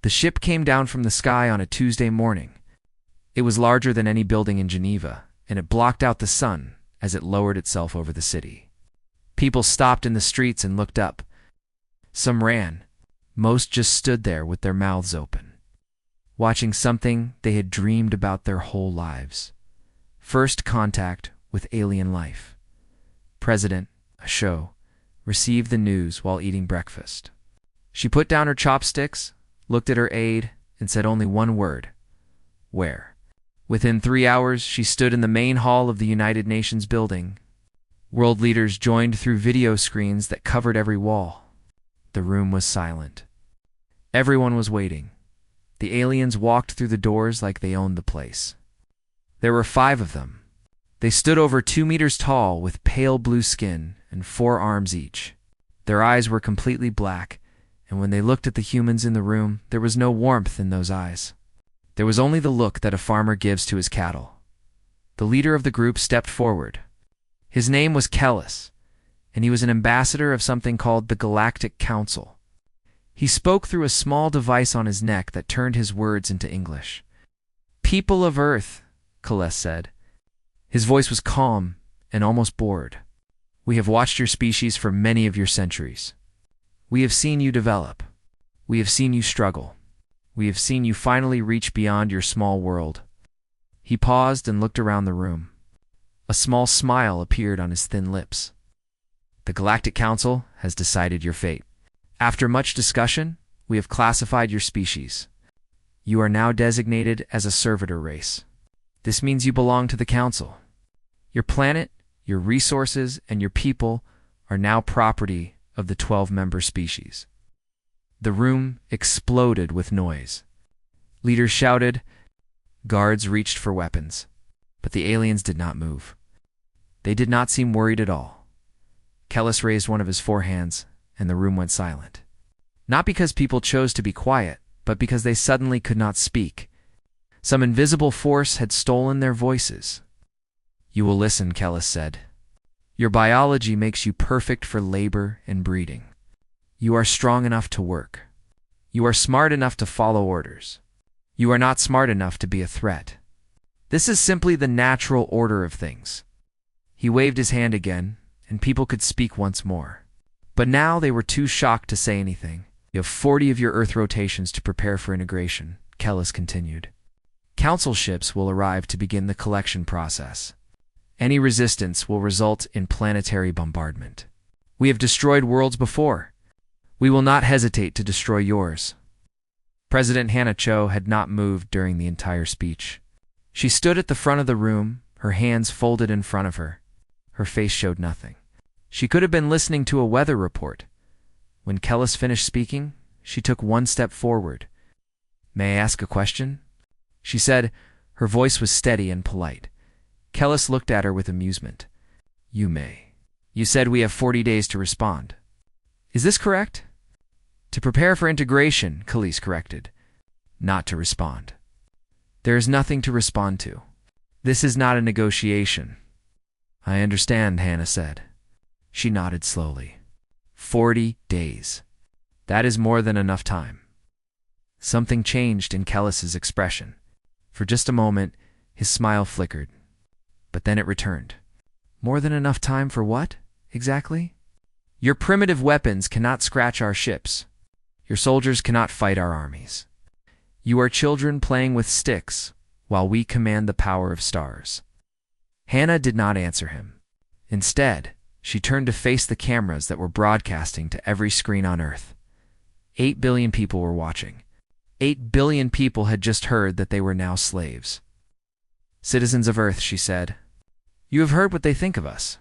The ship came down from the sky on a Tuesday morning. It was larger than any building in Geneva, and it blocked out the sun as it lowered itself over the city. People stopped in the streets and looked up. Some ran. Most just stood there with their mouths open, watching something they had dreamed about their whole lives. First contact with alien life. President, a show, received the news while eating breakfast. She put down her chopsticks, looked at her aide, and said only one word: "Where?" Within 3 hours, she stood in the main hall of the United Nations building. World leaders joined through video screens that covered every wall. The room was silent. Everyone was waiting. The aliens walked through the doors like they owned the place. There were 5 of them. They stood over 2 meters tall with pale blue skin and 4 arms each. Their eyes were completely black, and when they looked at the humans in the room, there was no warmth in those eyes. There was only the look that a farmer gives to his cattle. The leader of the group stepped forward. His name was Kellis, and he was an ambassador of something called the Galactic Council. He spoke through a small device on his neck that turned his words into English. "People of Earth," Kellis said. His voice was calm and almost bored. "We have watched your species for many of your centuries. We have seen you develop. We have seen you struggle. We have seen you finally reach beyond your small world." He paused and looked around the room. A small smile appeared on his thin lips. "The Galactic Council has decided your fate. After much discussion, we have classified your species. You are now designated as a servitor race. This means you belong to the Council. Your planet, your resources, and your people are now property of the 12-member species." The room exploded with noise. Leaders shouted. Guards reached for weapons. But the aliens did not move. They did not seem worried at all. Kellis raised one of his 4 hands, and the room went silent. Not because people chose to be quiet, but because they suddenly could not speak. Some invisible force had stolen their voices. "You will listen," Kellis said. "Your biology makes you perfect for labor and breeding. You are strong enough to work. You are smart enough to follow orders. You are not smart enough to be a threat. This is simply the natural order of things." He waved his hand again, and people could speak once more. But now they were too shocked to say anything. "You have 40 of your Earth rotations to prepare for integration," Kellis continued. "Council ships will arrive to begin the collection process. Any resistance will result in planetary bombardment. We have destroyed worlds before. We will not hesitate to destroy yours." President Hannah Cho had not moved during the entire speech. She stood at the front of the room, her hands folded in front of her. Her face showed nothing. She could have been listening to a weather report. When Kellis finished speaking, she took 1 step forward. "May I ask a question?" she said. Her voice was steady and polite. Kellis looked at her with amusement. "You may. You said we have 40 days to respond. Is this correct?" "To prepare for integration," Kellis corrected. "Not to respond." "There is nothing to respond to. This is not a negotiation." "I understand," Hannah said. She nodded slowly. 40 days. That is more than enough time. Something changed in Kellis's expression. For just a moment, his smile flickered. But then it returned. "More than enough time for what, exactly?" "Your primitive weapons cannot scratch our ships. Your soldiers cannot fight our armies. You are children playing with sticks, while we command the power of stars." Hannah did not answer him. Instead, she turned to face the cameras that were broadcasting to every screen on Earth. 8 billion people were watching. 8 billion people had just heard that they were now slaves. "Citizens of Earth," she said, "you have heard what they think of us.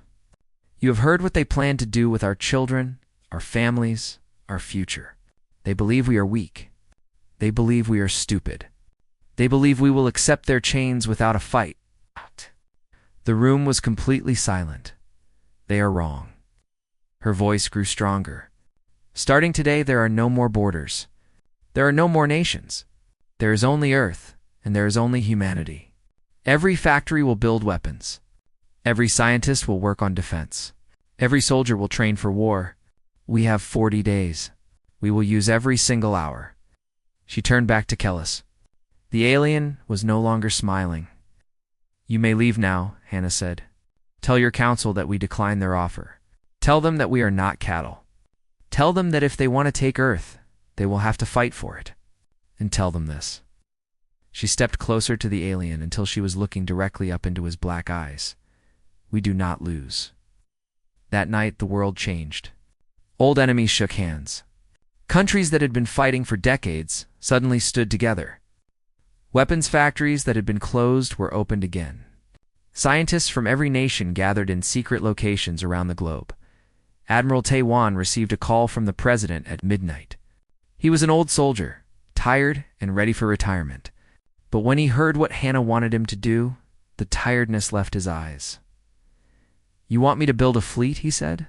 You have heard what they plan to do with our children, our families, our future. They believe we are weak. They believe we are stupid. They believe we will accept their chains without a fight." The room was completely silent. "They are wrong." Her voice grew stronger. "Starting today, there are no more borders. There are no more nations. There is only Earth, and there is only humanity. Every factory will build weapons. Every scientist will work on defense. Every soldier will train for war. We have 40 days. We will use every single hour. She turned back to Kellis. The alien was no longer smiling. "You may leave now," Hannah said. "Tell your council that we decline their offer. Tell them that we are not cattle. Tell them that if they want to take Earth, they will have to fight for it. And tell them this." She stepped closer to the alien until she was looking directly up into his black eyes. "We do not lose." That night, the world changed. Old enemies shook hands. Countries that had been fighting for decades suddenly stood together. Weapons factories that had been closed were opened again. Scientists from every nation gathered in secret locations around the globe. Admiral Taiwan received a call from the president at midnight. He was an old soldier, tired and ready for retirement. But when he heard what Hannah wanted him to do, the tiredness left his eyes. "You want me to build a fleet," he said.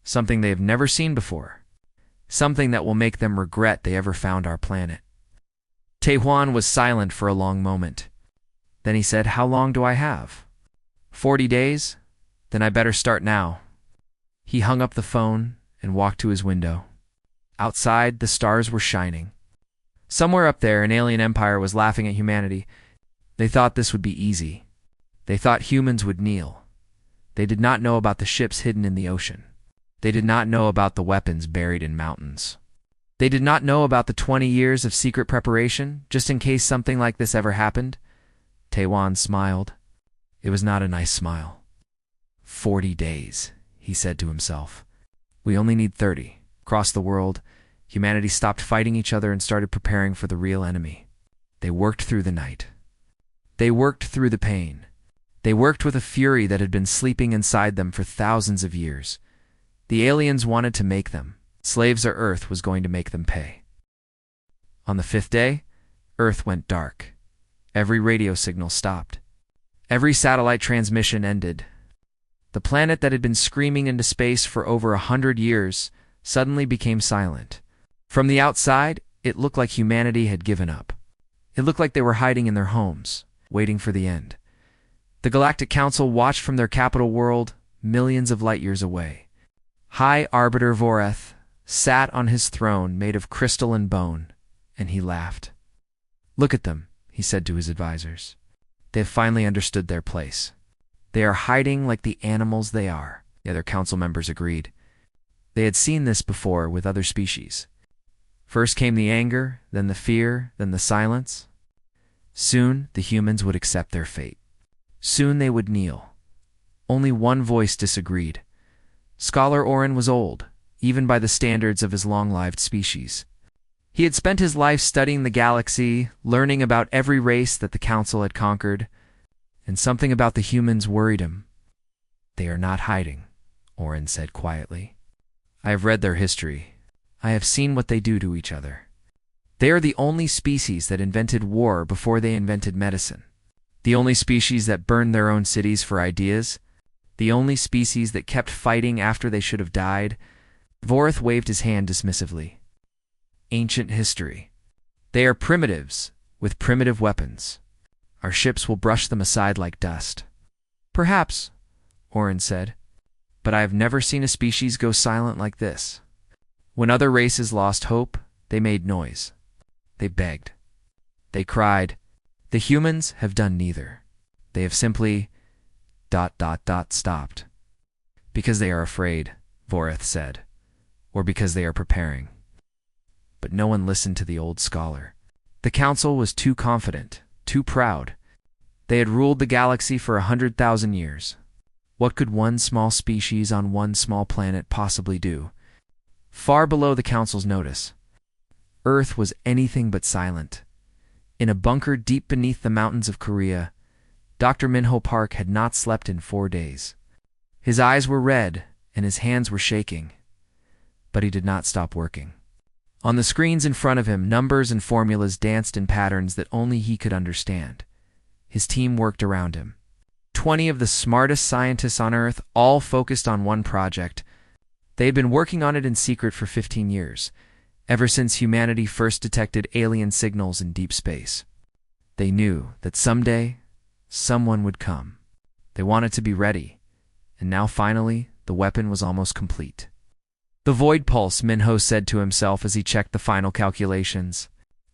"Something they have never seen before. Something that will make them regret they ever found our planet." Taiwan was silent for a long moment. Then he said, "How long do I have?" 40 days? Then I better start now." He hung up the phone and walked to his window. Outside, the stars were shining. Somewhere up there, an alien empire was laughing at humanity. They thought this would be easy. They thought humans would kneel. They did not know about the ships hidden in the ocean. They did not know about the weapons buried in mountains. They did not know about the 20 years of secret preparation, just in case something like this ever happened. Taiwan smiled. It was not a nice smile. 40 days, he said to himself. We only need 30. Across the world, humanity stopped fighting each other and started preparing for the real enemy. They worked through the night. They worked through the pain. They worked with a fury that had been sleeping inside them for thousands of years. The aliens wanted to make them. Slaves or Earth was going to make them pay. On the 5th day, Earth went dark. Every radio signal stopped. Every satellite transmission ended. The planet that had been screaming into space for over 100 years suddenly became silent. From the outside, it looked like humanity had given up. It looked like they were hiding in their homes, waiting for the end. The Galactic Council watched from their capital world, millions of light years away. High Arbiter Voreth sat on his throne made of crystal and bone, and he laughed. Look at them, he said to his advisors. They have finally understood their place. They are hiding like the animals they are. The other council members agreed. They had seen this before with other species. First came the anger, then the fear, then the silence. Soon the humans would accept their fate. Soon they would kneel. Only one voice disagreed. Scholar Orin was old, even by the standards of his long-lived species. He had spent his life studying the galaxy, learning about every race that the Council had conquered, and something about the humans worried him. They are not hiding, Orin said quietly. I have read their history. I have seen what they do to each other. They are the only species that invented war before they invented medicine. The only species that burned their own cities for ideas. The only species that kept fighting after they should have died. Voreth waved his hand dismissively. Ancient history. They are primitives with primitive weapons. Our ships will brush them aside like dust. Perhaps, Orin said, but I have never seen a species go silent like this. When other races lost hope, they made noise. They begged. They cried. The humans have done neither. They have simply ... stopped. Because they are afraid, Voreth said, or because they are preparing. But no one listened to the old scholar. The council was too confident, too proud. They had ruled the galaxy for 100,000 years. What could one small species on one small planet possibly do? Far below the council's notice, Earth was anything but silent. In a bunker deep beneath the mountains of Korea, Dr. Minho Park had not slept in 4 days. His eyes were red and his hands were shaking, but he did not stop working. On the screens in front of him, numbers and formulas danced in patterns that only he could understand. His team worked around him. 20 of the smartest scientists on Earth, all focused on one project. They had been working on it in secret for 15 years, ever since humanity first detected alien signals in deep space. They knew that someday, someone would come. They wanted to be ready, and now finally, the weapon was almost complete. The void pulse, Minho said to himself as he checked the final calculations.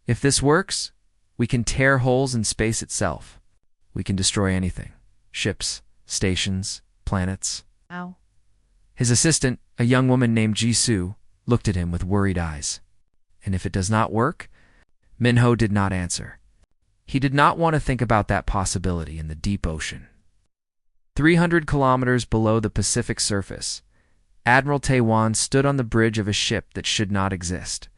If this works, we can tear holes in space itself. We can destroy anything. Ships, stations, planets. Ow. His assistant, a young woman named Jisoo, looked at him with worried eyes. And if it does not work? Minho did not answer. He did not want to think about that possibility in the deep ocean. 300 kilometers below the Pacific surface, Admiral Taewon stood on the bridge of a ship that should not exist.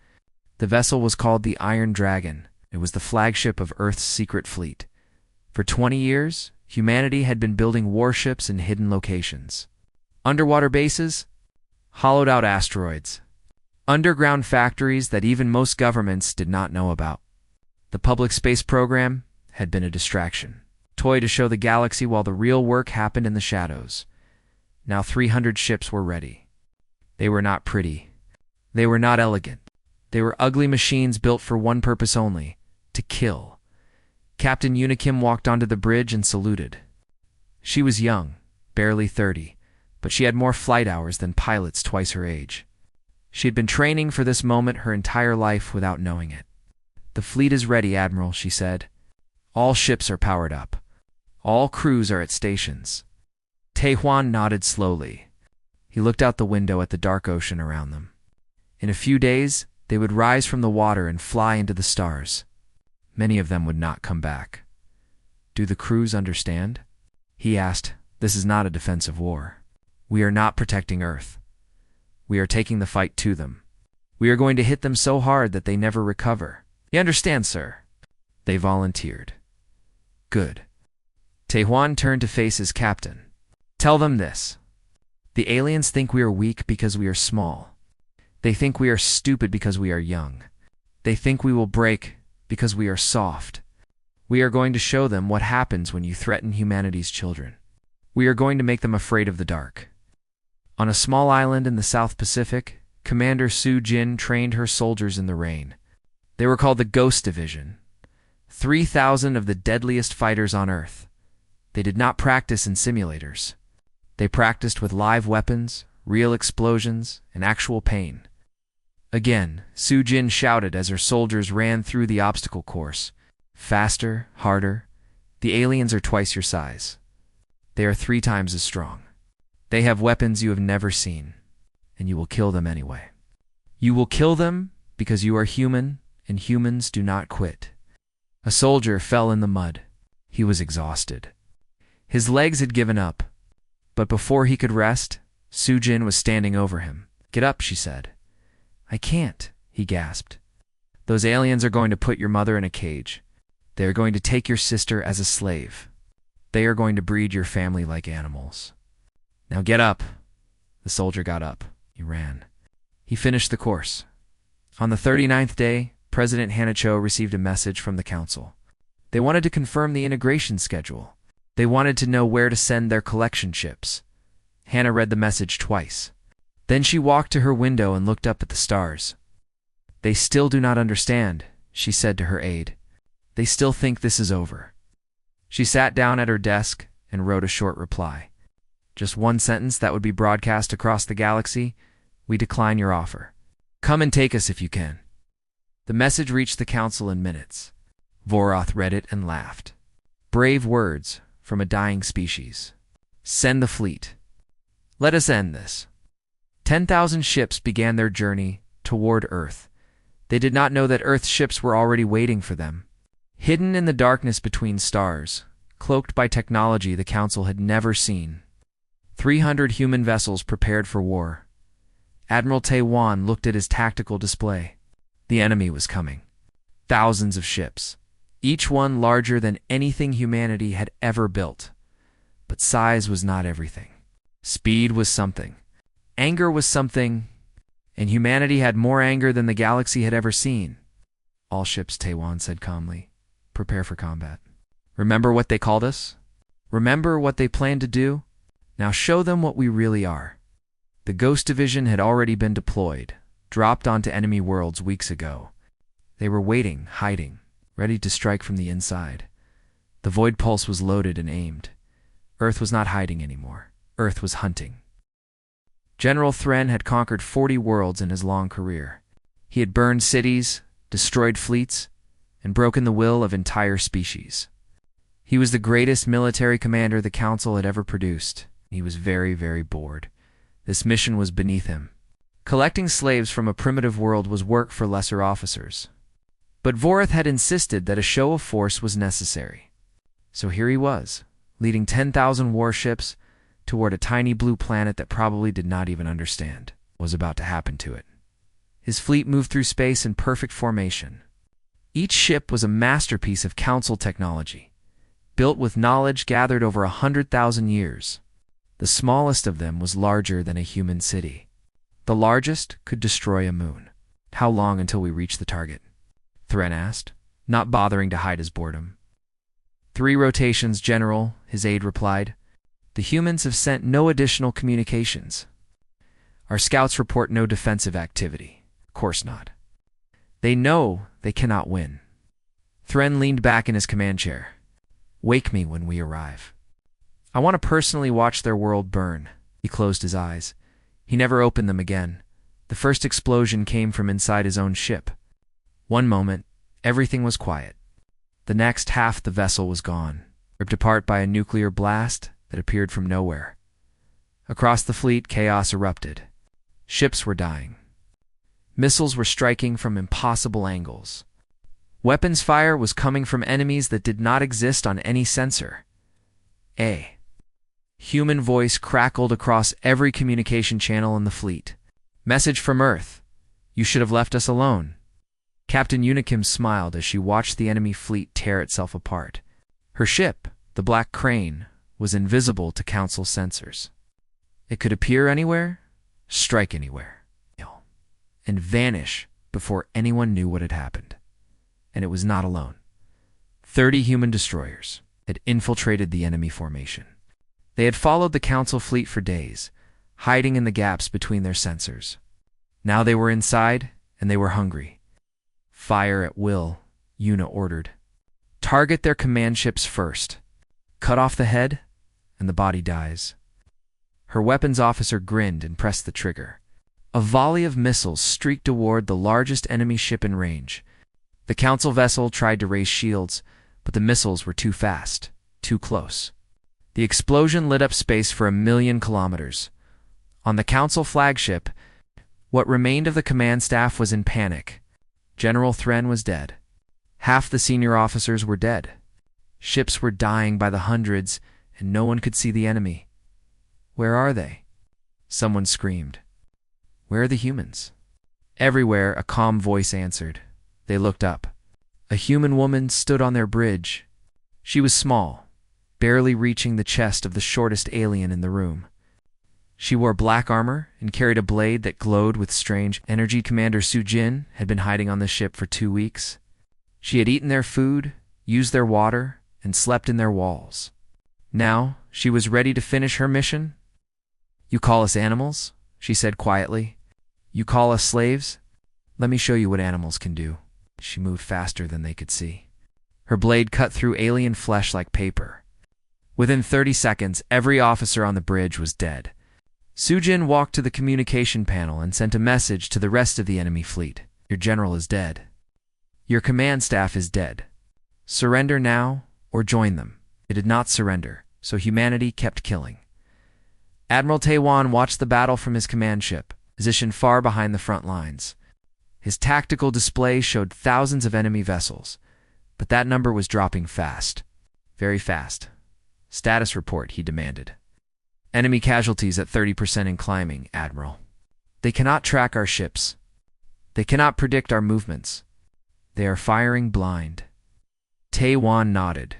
The vessel was called the Iron Dragon. It was the flagship of Earth's secret fleet. For 20 years, humanity had been building warships in hidden locations. Underwater bases, hollowed-out asteroids, underground factories that even most governments did not know about. The public space program had been a distraction, a toy to show the galaxy while the real work happened in the shadows. Now 300 ships were ready. They were not pretty. They were not elegant. They were ugly machines built for one purpose only, to kill. Captain Unikim walked onto the bridge and saluted. She was young, barely 30, but she had more flight hours than pilots twice her age. She had been training for this moment her entire life without knowing it. "The fleet is ready, Admiral," she said. "All ships are powered up. All crews are at stations." Taewon nodded slowly. He looked out the window at the dark ocean around them. In a few days, they would rise from the water and fly into the stars. Many of them would not come back. "Do the crews understand?" he asked. "This is not a defensive war. We are not protecting Earth. We are taking the fight to them. We are going to hit them so hard that they never recover." "You understand, sir?" They volunteered. "Good." Taewon turned to face his captain. "Tell them this. The aliens think we are weak because we are small. They think we are stupid because we are young. They think we will break because we are soft. We are going to show them what happens when you threaten humanity's children. We are going to make them afraid of the dark." On a small island in the South Pacific, Commander Soo Jin trained her soldiers in the rain. They were called the Ghost Division. 3,000 of the deadliest fighters on Earth. They did not practice in simulators. They practiced with live weapons, real explosions, and actual pain. Again, Soo Jin shouted as her soldiers ran through the obstacle course. "Faster, harder. The aliens are twice your size. They are 3 times as strong. They have weapons you have never seen, and you will kill them anyway. You will kill them because you are human, and humans do not quit." A soldier fell in the mud. He was exhausted. His legs had given up, but before he could rest, Soo Jin was standing over him. "Get up," she said. "I can't," he gasped. "Those aliens are going to put your mother in a cage. They are going to take your sister as a slave. They are going to breed your family like animals. Now get up." The soldier got up. He ran. He finished the course. On the 39th day, President Hanacho received a message from the council. They wanted to confirm the integration schedule. They wanted to know where to send their collection ships. Hannah read the message twice. Then she walked to her window and looked up at the stars. "They still do not understand," she said to her aide. "They still think this is over." She sat down at her desk and wrote a short reply. Just one sentence that would be broadcast across the galaxy. "We decline your offer. Come and take us if you can." The message reached the council in minutes. Voroth read it and laughed. Brave words from a dying species. "Send the fleet. Let us end this." 10,000 ships began their journey toward Earth. They did not know that Earth's ships were already waiting for them. Hidden in the darkness between stars, cloaked by technology the council had never seen. 300 human vessels prepared for war. Admiral Taewon looked at his tactical display. The enemy was coming. Thousands of ships, each one larger than anything humanity had ever built. But size was not everything. Speed was something. Anger was something. And humanity had more anger than the galaxy had ever seen. "All ships," Taewon said calmly. "Prepare for combat. Remember what they called us? Remember what they planned to do? Now show them what we really are." The Ghost Division had already been deployed, dropped onto enemy worlds weeks ago. They were waiting, hiding, ready to strike from the inside. The Void Pulse was loaded and aimed. Earth was not hiding anymore. Earth was hunting. General Thren had conquered 40 worlds in his long career. He had burned cities, destroyed fleets, and broken the will of entire species. He was the greatest military commander the Council had ever produced. He was very, very bored. This mission was beneath him. Collecting slaves from a primitive world was work for lesser officers. But Vorith had insisted that a show of force was necessary. So here he was, leading 10,000 warships toward a tiny blue planet that probably did not even understand what was about to happen to it. His fleet moved through space in perfect formation. Each ship was a masterpiece of Council technology, built with knowledge gathered over 100,000 years. The smallest of them was larger than a human city. The largest could destroy a moon. How long until we reach the target? Thren asked, not bothering to hide his boredom. 3 rotations, General, his aide replied. The humans have sent no additional communications. Our scouts report no defensive activity. Of course not. They know they cannot win. Thren leaned back in his command chair. Wake me when we arrive. I want to personally watch their world burn. He closed his eyes. He never opened them again. The first explosion came from inside his own ship. One moment, everything was quiet. The next, half the vessel was gone, ripped apart by a nuclear blast that appeared from nowhere. Across the fleet, chaos erupted. Ships were dying. Missiles were striking from impossible angles. Weapons fire was coming from enemies that did not exist on any sensor. A human voice crackled across every communication channel in the fleet. Message from Earth. You should have left us alone. Captain Unikim smiled as she watched the enemy fleet tear itself apart. Her ship, the Black Crane, was invisible to Council sensors. It could appear anywhere, strike anywhere, and vanish before anyone knew what had happened. And it was not alone. 30 human destroyers had infiltrated the enemy formation. They had followed the Council fleet for days, hiding in the gaps between their sensors. Now they were inside, and they were hungry. Fire at will, Yuna ordered. Target their command ships first. Cut off the head, and the body dies. Her weapons officer grinned and pressed the trigger. A volley of missiles streaked toward the largest enemy ship in range. The Council vessel tried to raise shields, but the missiles were too fast, too close. The explosion lit up space for 1,000,000 kilometers. On the Council flagship, what remained of the command staff was in panic. General Thren was dead. Half the senior officers were dead. Ships were dying by the hundreds, and no one could see the enemy. Where are they? Someone screamed. Where are the humans? Everywhere, a calm voice answered. They looked up. A human woman stood on their bridge. She was small, barely reaching the chest of the shortest alien in the room. She wore black armor and carried a blade that glowed with strange energy. Commander Sujin had been hiding on the ship for 2 weeks. She had eaten their food, used their water, and slept in their walls. Now, she was ready to finish her mission. You call us animals? She said quietly. You call us slaves? Let me show you what animals can do. She moved faster than they could see. Her blade cut through alien flesh like paper. Within 30 seconds, every officer on the bridge was dead. Sujin walked to the communication panel and sent a message to the rest of the enemy fleet. Your general is dead. Your command staff is dead. Surrender now or join them. They did not surrender, so humanity kept killing. Admiral Taewan watched the battle from his command ship, positioned far behind the front lines. His tactical display showed thousands of enemy vessels, but that number was dropping fast. Very fast. Status report, he demanded. Enemy casualties at 30% and climbing, Admiral. They cannot track our ships. They cannot predict our movements. They are firing blind. Taewan nodded.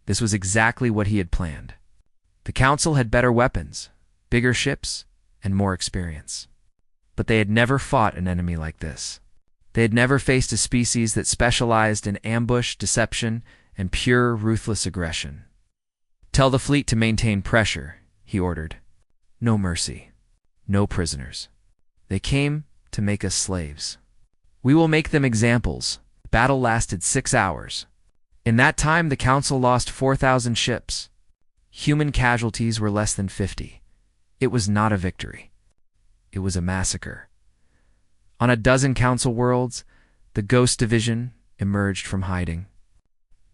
This was exactly what he had planned. The Council had better weapons, bigger ships, and more experience. But they had never fought an enemy like this. They had never faced a species that specialized in ambush, deception, and pure, ruthless aggression. Tell the fleet to maintain pressure, he ordered. No mercy. No prisoners. They came to make us slaves. We will make them examples. The battle lasted 6 hours. In that time, the Council lost 4,000 ships. Human casualties were less than 50. It was not a victory. It was a massacre. On a dozen Council worlds, the Ghost Division, emerged from hiding.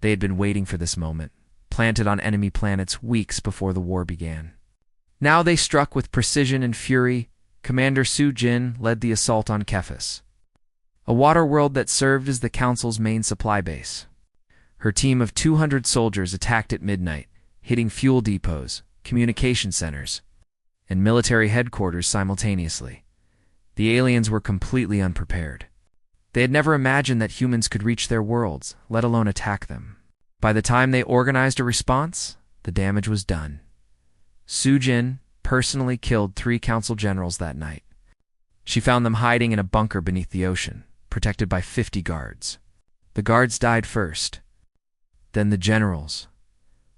They had been waiting for this moment, planted on enemy planets weeks before the war began. Now they struck with precision and fury. Commander Su Jin led the assault on Kephis, a water world that served as the Council's main supply base. Her team of 200 soldiers attacked at midnight, hitting fuel depots, communication centers, and military headquarters simultaneously. The aliens were completely unprepared. They had never imagined that humans could reach their worlds, let alone attack them. By the time they organized a response, the damage was done. Su Jin personally killed 3 council generals that night. She found them hiding in a bunker beneath the ocean, protected by 50 guards. The guards died first, then the generals,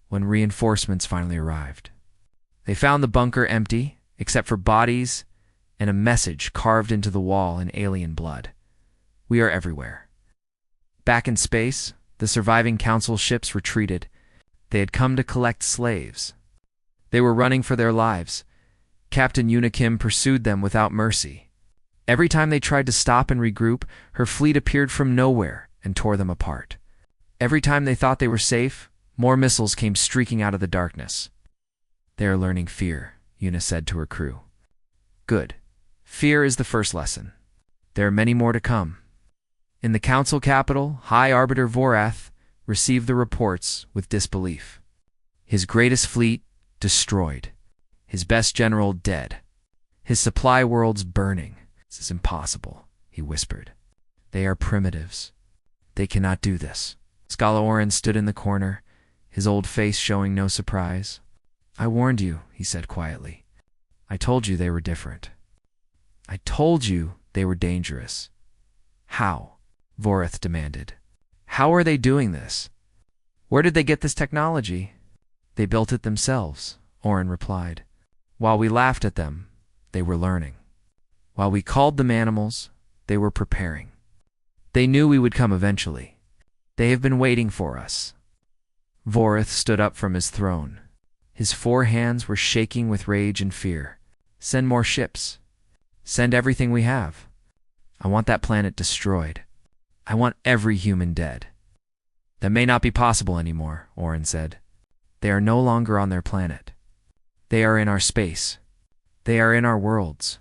when reinforcements finally arrived. They found the bunker empty, except for bodies and a message carved into the wall in alien blood. We are everywhere. Back in space, the surviving council ships retreated. They had come to collect slaves. They were running for their lives. Captain Unikim pursued them without mercy. Every time they tried to stop and regroup, her fleet appeared from nowhere and tore them apart. Every time they thought they were safe, more missiles came streaking out of the darkness. They are learning fear, Una said to her crew. Good. Fear is the first lesson. There are many more to come. In the council capital, High Arbiter Vorath received the reports with disbelief. His greatest fleet destroyed. His best general dead. His supply worlds burning. This is impossible, he whispered. They are primitives. They cannot do this. Scala Oren stood in the corner, his old face showing no surprise. I warned you, he said quietly. I told you they were different. I told you they were dangerous. How? Vorath demanded. How are they doing this? Where did they get this technology? They built it themselves, Oren replied. While we laughed at them, they were learning. While we called them animals, they were preparing. They knew we would come eventually. They have been waiting for us. Vorath stood up from his throne. His 4 hands were shaking with rage and fear. Send more ships. Send everything we have. I want that planet destroyed. I want every human dead. That may not be possible anymore, Oren said. They are no longer on their planet. They are in our space. They are in our worlds.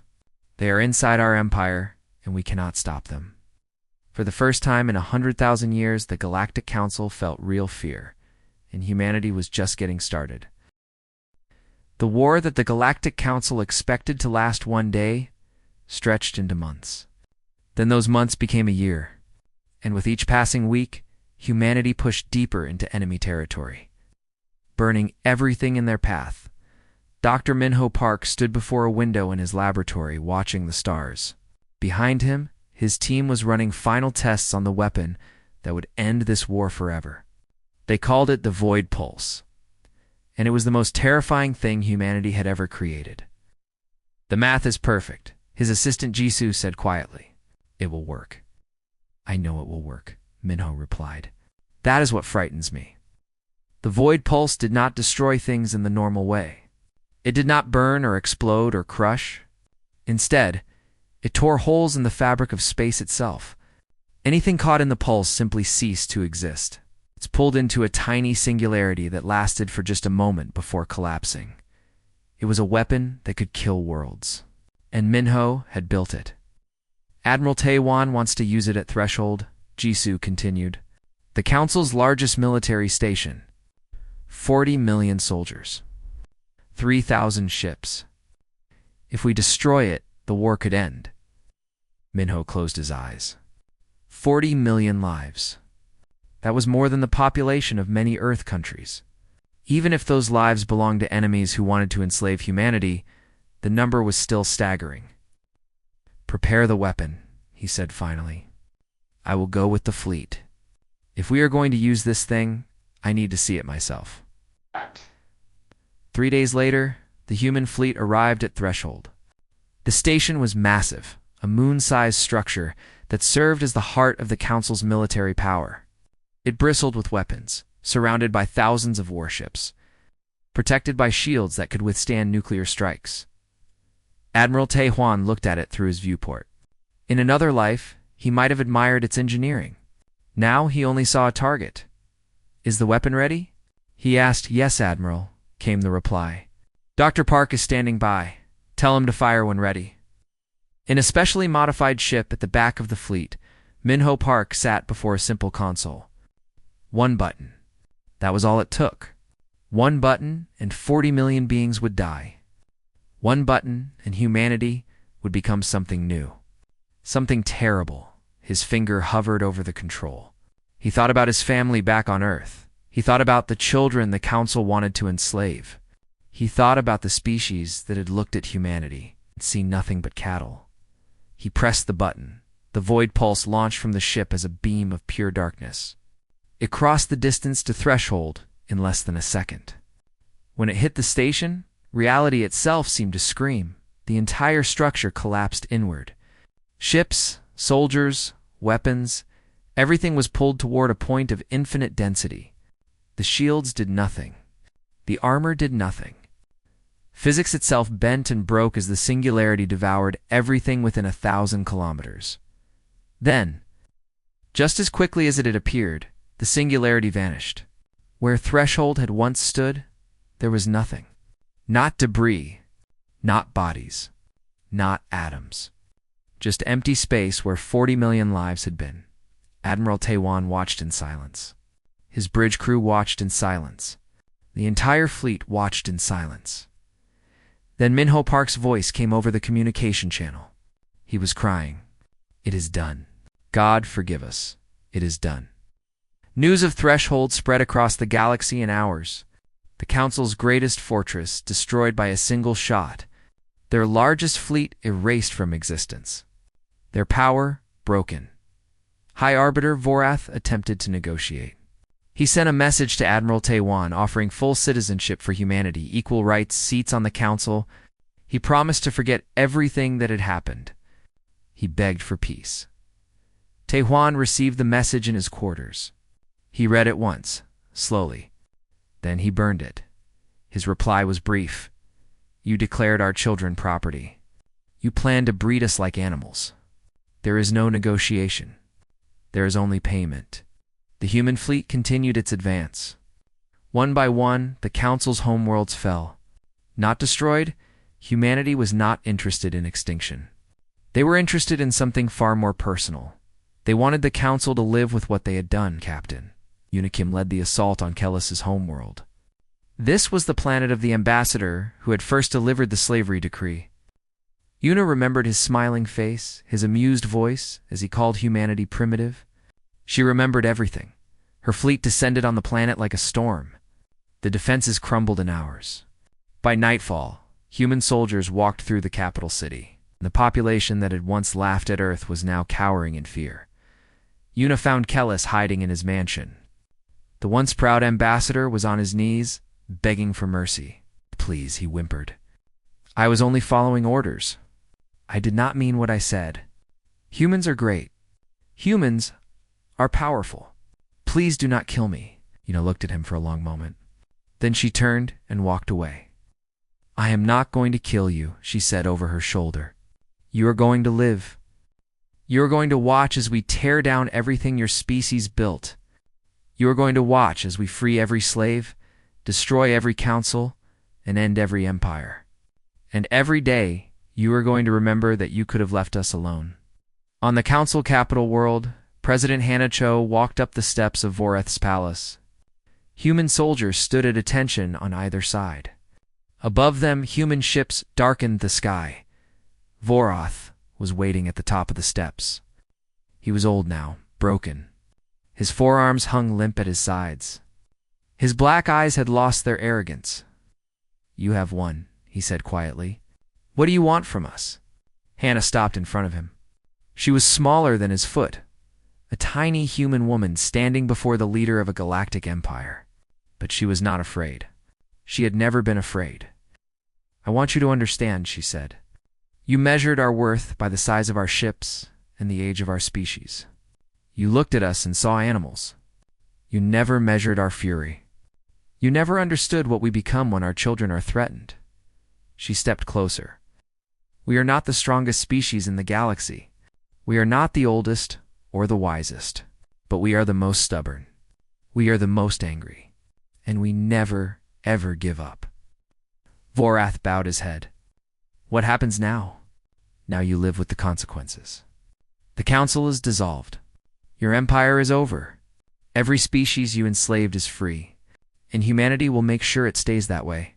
They are inside our empire, and we cannot stop them. For the first time in 100,000 years, the Galactic Council felt real fear, and humanity was just getting started. The war that the Galactic Council expected to last one day stretched into months. Then those months became a year, and with each passing week, humanity pushed deeper into enemy territory, burning everything in their path. Dr. Minho Park stood before a window in his laboratory watching the stars. Behind him, his team was running final tests on the weapon that would end this war forever. They called it the Void Pulse, and it was the most terrifying thing humanity had ever created. The math is perfect, his assistant Jisoo said quietly. It will work. I know it will work, Minho replied. That is what frightens me. The Void Pulse did not destroy things in the normal way. It did not burn or explode or crush. Instead, it tore holes in the fabric of space itself. Anything caught in the pulse simply ceased to exist. It's pulled into a tiny singularity that lasted for just a moment before collapsing. It was a weapon that could kill worlds. And Minho had built it. Admiral Taewan wants to use it at Threshold, Jisoo continued. The Council's largest military station. 40 million soldiers. 3,000 ships. If we destroy it, the war could end. Minho closed his eyes. 40 million lives. That was more than the population of many Earth countries. Even if those lives belonged to enemies who wanted to enslave humanity, the number was still staggering. Prepare the weapon, he said finally. I will go with the fleet. If we are going to use this thing, I need to see it myself. 3 days later, the human fleet arrived at Threshold. The station was massive, a moon-sized structure that served as the heart of the Council's military power. It bristled with weapons, surrounded by thousands of warships, protected by shields that could withstand nuclear strikes. Admiral Taewan looked at it through his viewport. In another life, he might have admired its engineering. Now he only saw a target. "Is the weapon ready?" he asked. "Yes, Admiral," came the reply. "Dr. Park is standing by. Tell him to fire when ready." In a specially modified ship at the back of the fleet, Minho Park sat before a simple console. One button. That was all it took. One button, and 40 million beings would die. One button, and humanity would become something new. Something terrible. His finger hovered over the control. He thought about his family back on Earth. He thought about the children the Council wanted to enslave. He thought about the species that had looked at humanity and seen nothing but cattle. He pressed the button. The void pulse launched from the ship as a beam of pure darkness. It crossed the distance to threshold in less than a second. When it hit the station, reality itself seemed to scream. The entire structure collapsed inward. Ships, soldiers, weapons, everything was pulled toward a point of infinite density. The shields did nothing. The armor did nothing. Physics itself bent and broke as the singularity devoured everything within 1,000 kilometers. Then, just as quickly as it had appeared, the singularity vanished. Where threshold had once stood, there was nothing. Not debris, not bodies, not atoms. Just empty space where 40 million lives had been. Admiral Taiwan watched in silence. His bridge crew watched in silence. The entire fleet watched in silence. Then Minho Park's voice came over the communication channel. He was crying. "It is done. God forgive us. It is done." News of Threshold spread across the galaxy in hours. The Council's greatest fortress destroyed by a single shot. Their largest fleet erased from existence. Their power broken. High Arbiter Vorath attempted to negotiate. He sent a message to Admiral Taiwan offering full citizenship for humanity, equal rights, seats on the Council. He promised to forget everything that had happened. He begged for peace. Taiwan received the message in his quarters. He read it once, slowly. Then he burned it. His reply was brief. "You declared our children property. You planned to breed us like animals. There is no negotiation. There is only payment." The human fleet continued its advance. One by one, the Council's homeworlds fell. Not destroyed, humanity was not interested in extinction. They were interested in something far more personal. They wanted the Council to live with what they had done, Captain. Unikim led the assault on Kellis's homeworld. This was the planet of the ambassador who had first delivered the slavery decree. Una remembered his smiling face, his amused voice, as he called humanity primitive. She remembered everything. Her fleet descended on the planet like a storm. The defenses crumbled in hours. By nightfall, human soldiers walked through the capital city. The population that had once laughed at Earth was now cowering in fear. Una found Kellis hiding in his mansion. The once proud ambassador was on his knees, begging for mercy. "Please," he whimpered. "I was only following orders. I did not mean what I said. Humans are great. Humans are powerful. Please do not kill me." Una looked at him for a long moment. Then she turned and walked away. "I am not going to kill you," she said over her shoulder. "You are going to live. You are going to watch as we tear down everything your species built. You are going to watch as we free every slave, destroy every council, and end every empire. And every day, you are going to remember that you could have left us alone." On the council capital world, President Hanacho walked up the steps of Vorath's palace. Human soldiers stood at attention on either side. Above them, human ships darkened the sky. Vorath was waiting at the top of the steps. He was old now, broken. His forearms hung limp at his sides. His black eyes had lost their arrogance. "You have won," he said quietly. "What do you want from us?" Hannah stopped in front of him. She was smaller than his foot, a tiny human woman standing before the leader of a galactic empire. But she was not afraid. She had never been afraid. "I want you to understand," she said. "You measured our worth by the size of our ships and the age of our species. You looked at us and saw animals. You never measured our fury. You never understood what we become when our children are threatened." She stepped closer. "We are not the strongest species in the galaxy. We are not the oldest or the wisest. but we are the most stubborn. We are the most angry. And we never, ever give up. Vorath bowed his head. What happens now? Now you live with the consequences. The council is dissolved. Your empire is over. Every species you enslaved is free, and humanity will make sure it stays that way.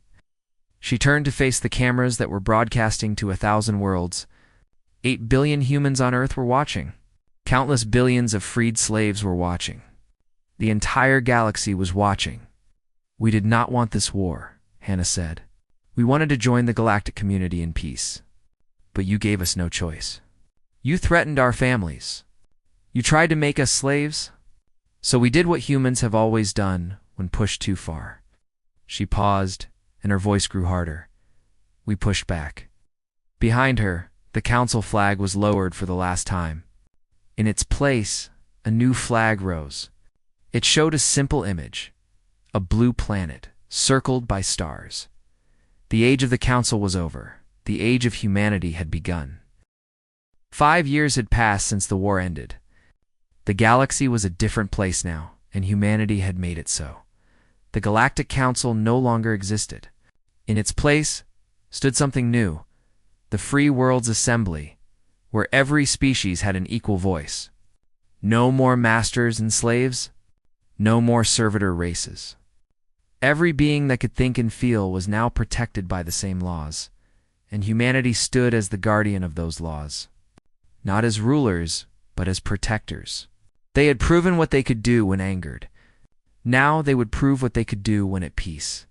She turned to face the cameras that were broadcasting to 1,000 worlds. 8 billion humans on Earth were watching. Countless billions of freed slaves were watching. The entire galaxy was watching. We did not want this war, Hannah said. We wanted to join the galactic community in peace. But you gave us no choice. You threatened our families. You tried to make us slaves. So we did what humans have always done when pushed too far. She paused, and her voice grew harder. We pushed back. Behind her, the council flag was lowered for the last time. In its place, a new flag rose. It showed a simple image, a blue planet, circled by stars. The age of the council was over. The age of humanity had begun. 5 years had passed since the war ended. The galaxy was a different place now, and humanity had made it so. The Galactic Council no longer existed. In its place stood something new, the Free Worlds Assembly, where every species had an equal voice. No more masters and slaves, no more servitor races. Every being that could think and feel was now protected by the same laws, and humanity stood as the guardian of those laws. Not as rulers, but as protectors. They had proven what they could do when angered. Now they would prove what they could do when at peace.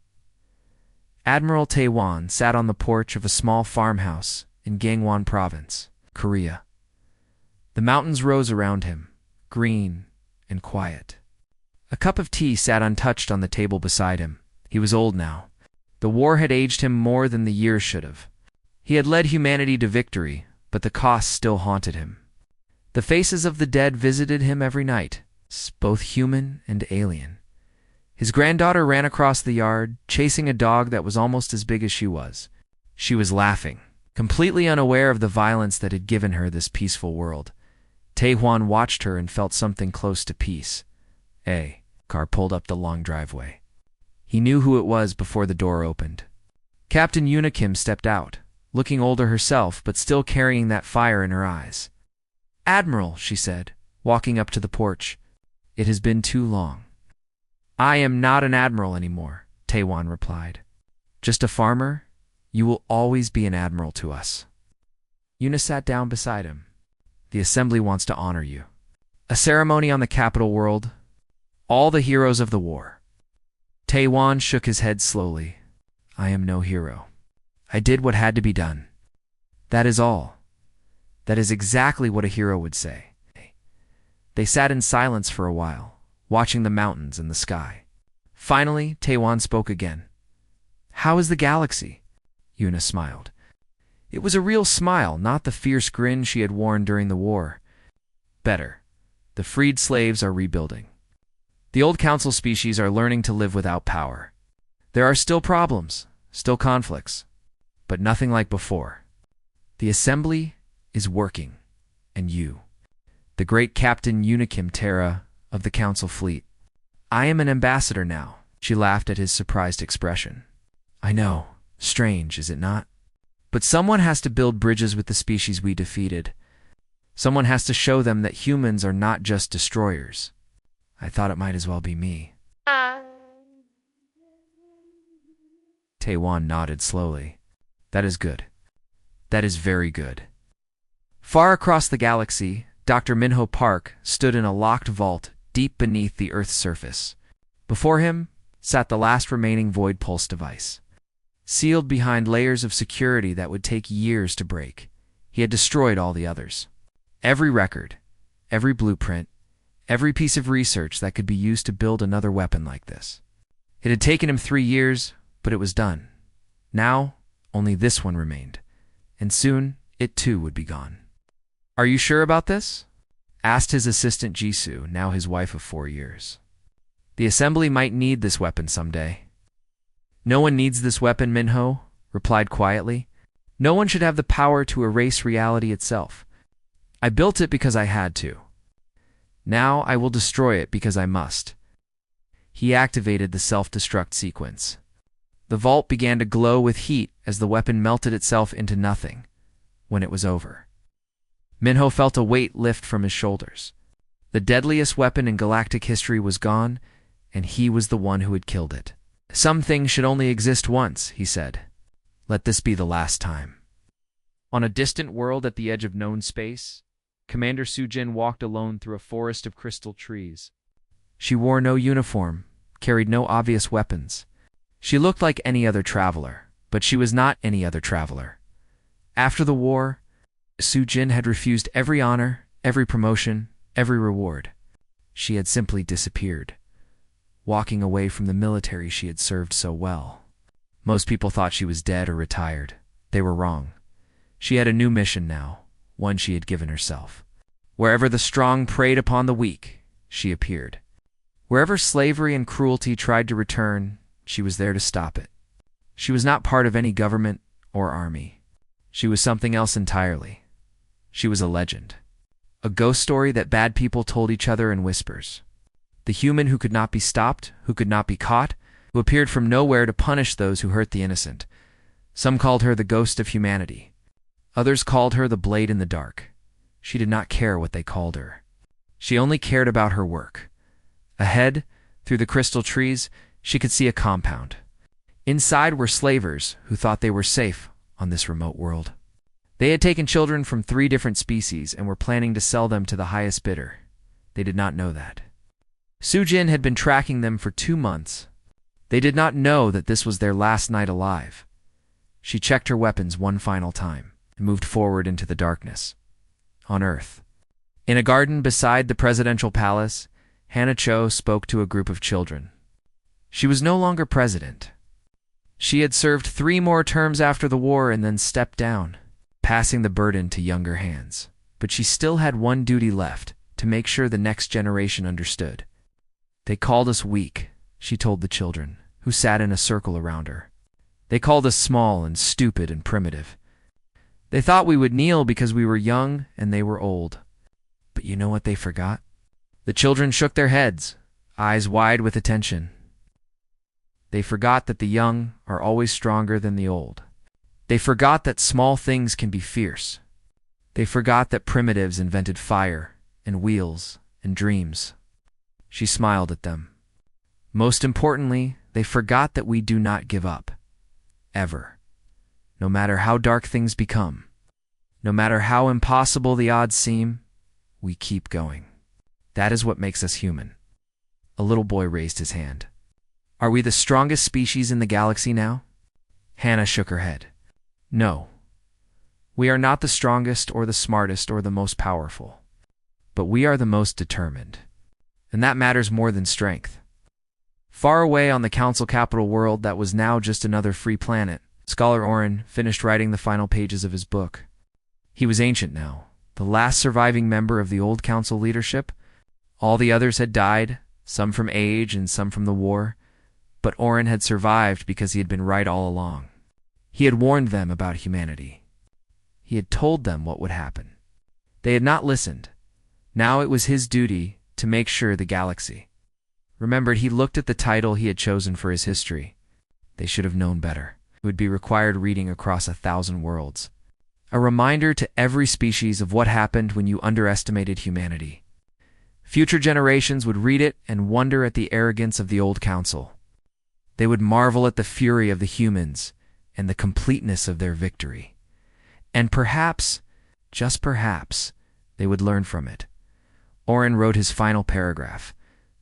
Admiral Taewon sat on the porch of a small farmhouse in Gangwon Province, Korea. The mountains rose around him, green and quiet. A cup of tea sat untouched on the table beside him. He was old now. The war had aged him more than the years should have. He had led humanity to victory, but the cost still haunted him. The faces of the dead visited him every night, both human and alien. His granddaughter ran across the yard, chasing a dog that was almost as big as she was. She was laughing, completely unaware of the violence that had given her this peaceful world. Taewon watched her and felt something close to peace. A car pulled up the long driveway. He knew who it was before the door opened. Captain Yuna Kim stepped out, looking older herself but still carrying that fire in her eyes. "Admiral," she said, walking up to the porch. "It has been too long." "I am not an admiral anymore," Taewon replied. "Just a farmer? You will always be an admiral to us." Yuna sat down beside him. "The assembly wants to honor you. A ceremony on the capital world. All the heroes of the war." Taewon shook his head slowly. "I am no hero. I did what had to be done. That is all. That is exactly what a hero would say." They sat in silence for a while, watching the mountains and the sky. Finally, Taewon spoke again. "How is the galaxy?" Yuna smiled. It was a real smile, not the fierce grin she had worn during the war. "Better. The freed slaves are rebuilding. The old council species are learning to live without power. There are still problems, still conflicts, but nothing like before. The assembly is working, and you, the great Captain Yuna Kim Terra of the council fleet. I am an ambassador now." She laughed at his surprised expression. "I know. Strange, is it not? But someone has to build bridges with the species we defeated. Someone has to show them that humans are not just destroyers. I thought it might as well be me." Taewon nodded slowly. "That is good. That is very good." Far across the galaxy, Dr. Minho Park stood in a locked vault deep beneath the Earth's surface. Before him sat the last remaining void pulse device. Sealed behind layers of security that would take years to break, he had destroyed all the others. Every record, every blueprint, every piece of research that could be used to build another weapon like this. It had taken him 3 years, but it was done. Now, only this one remained, and soon it too would be gone. "Are you sure about this?" asked his assistant Jisoo, now his wife of 4 years. "The assembly might need this weapon someday." "No one needs this weapon," Minho replied quietly. "No one should have the power to erase reality itself. I built it because I had to." Now I will destroy it because I must. He activated the self-destruct sequence. The vault began to glow with heat as the weapon melted itself into nothing when it was over. Minho felt a weight lift from his shoulders. The deadliest weapon in galactic history was gone, and he was the one who had killed it. Some things should only exist once, he said. Let this be the last time. On a distant world at the edge of known space, Commander Sujin walked alone through a forest of crystal trees. She wore no uniform, carried no obvious weapons. She looked like any other traveler, but she was not any other traveler. After the war, Sujin had refused every honor, every promotion, every reward. She had simply disappeared, walking away from the military she had served so well. Most people thought she was dead or retired. They were wrong. She had a new mission now, one she had given herself. Wherever the strong preyed upon the weak, she appeared. Wherever slavery and cruelty tried to return, she was there to stop it. She was not part of any government or army. She was something else entirely. She was a legend. A ghost story that bad people told each other in whispers. The human who could not be stopped, who could not be caught, who appeared from nowhere to punish those who hurt the innocent. Some called her the ghost of humanity. Others called her the blade in the dark. She did not care what they called her. She only cared about her work. Ahead, through the crystal trees, she could see a compound. Inside were slavers who thought they were safe on this remote world. They had taken children from 3 different species and were planning to sell them to the highest bidder. They did not know that. Sujin had been tracking them for 2 months. They did not know that this was their last night alive. She checked her weapons one final time and moved forward into the darkness. On Earth. In a garden beside the presidential palace, Hannah Cho spoke to a group of children. She was no longer president. She had served 3 more terms after the war and then stepped down, passing the burden to younger hands. But she still had one duty left, to make sure the next generation understood. They called us weak, she told the children, who sat in a circle around her. They called us small and stupid and primitive. They thought we would kneel because we were young and they were old. But you know what they forgot? The children shook their heads, eyes wide with attention. They forgot that the young are always stronger than the old. They forgot that small things can be fierce. They forgot that primitives invented fire and wheels and dreams. She smiled at them. Most importantly, they forgot that we do not give up. Ever. No matter how dark things become, no matter how impossible the odds seem, we keep going. That is what makes us human. A little boy raised his hand. Are we the strongest species in the galaxy now? Hannah shook her head. No. We are not the strongest or the smartest or the most powerful. But we are the most determined. And that matters more than strength. Far away on the council capital world that was now just another free planet, Scholar Oren finished writing the final pages of his book. He was ancient now, the last surviving member of the old council leadership. All the others had died, some from age and some from the war. But Oren had survived because he had been right all along. He had warned them about humanity. He had told them what would happen. They had not listened. Now it was his duty to make sure the galaxy remembered. He looked at the title he had chosen for his history. They should have known better. It would be required reading across 1,000 worlds. A reminder to every species of what happened when you underestimated humanity. Future generations would read it and wonder at the arrogance of the old council. They would marvel at the fury of the humans and the completeness of their victory. And perhaps, just perhaps, they would learn from it. Oren wrote his final paragraph.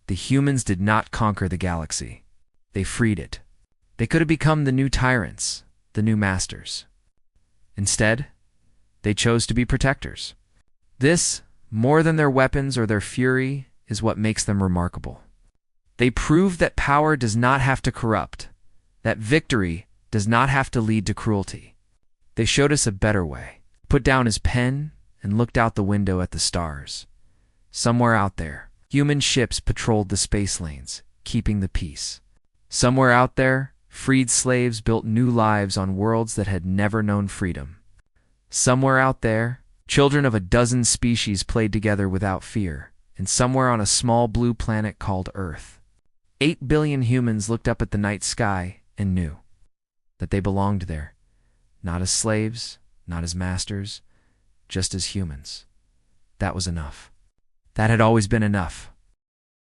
The humans did not conquer the galaxy. They freed it. They could have become the new tyrants, the new masters. Instead, they chose to be protectors. This, more than their weapons or their fury, is what makes them remarkable. They proved that power does not have to corrupt, that victory does not have to lead to cruelty. They showed us a better way. Put down his pen and looked out the window at the stars. Somewhere out there, human ships patrolled the space lanes, keeping the peace. Somewhere out there, freed slaves built new lives on worlds that had never known freedom. Somewhere out there, children of a dozen species played together without fear, and somewhere on a small blue planet called Earth, 8 billion humans looked up at the night sky and knew that they belonged there, not as slaves, not as masters, just as humans. That was enough. That had always been enough.